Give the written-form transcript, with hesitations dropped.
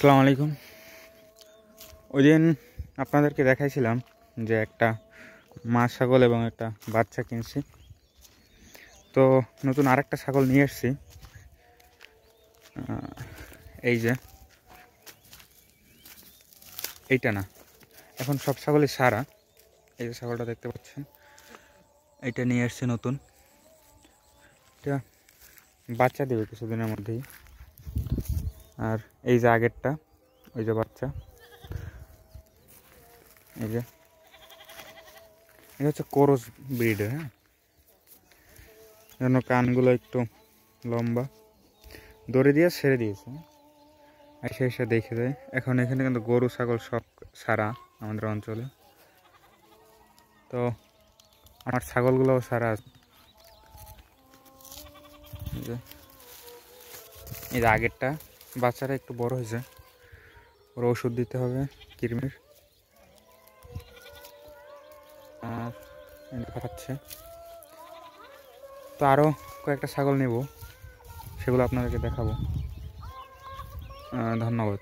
আসসালামু আলাইকুম। ওই দিন আপনাদেরকে দেখাইছিলাম যে একটা মা ছাগল এবং একটা বাচ্চা কিনছি। তো নতুন আরেকটা ছাগল নিয়ে এসেছি। এই যে এইটা না, এখন সব ছাগলই সারা। এই যে ছাগলটা দেখতে পাচ্ছেন, এইটা নিয়ে এসেছি নতুন। এটা বাচ্চা দেবে কিছুদিনের মধ্যেই। আর এই যে আগেরটা, ওই যে বাচ্চা, এই যে এটা হচ্ছে কোরস ব্রিডের। হ্যাঁ, জন্য কানগুলো একটু লম্বা, দড়ি দিয়ে ছেড়ে দিয়েছে, এসে এসে দেখে যায়। এখন এখানে কিন্তু গরু ছাগল সব সারা আমাদের অঞ্চলে। তো আমার ছাগলগুলোও সারা আছে। এই যে আগেরটা বাচ্চারা একটু বড় হয়েছে, ওর ওষুধ দিতে হবে কৃমির। আর খাচ্ছে। তো আরও কয়েকটা ছাগল নেব, সেগুলো আপনাদেরকে দেখাবো। ধন্যবাদ।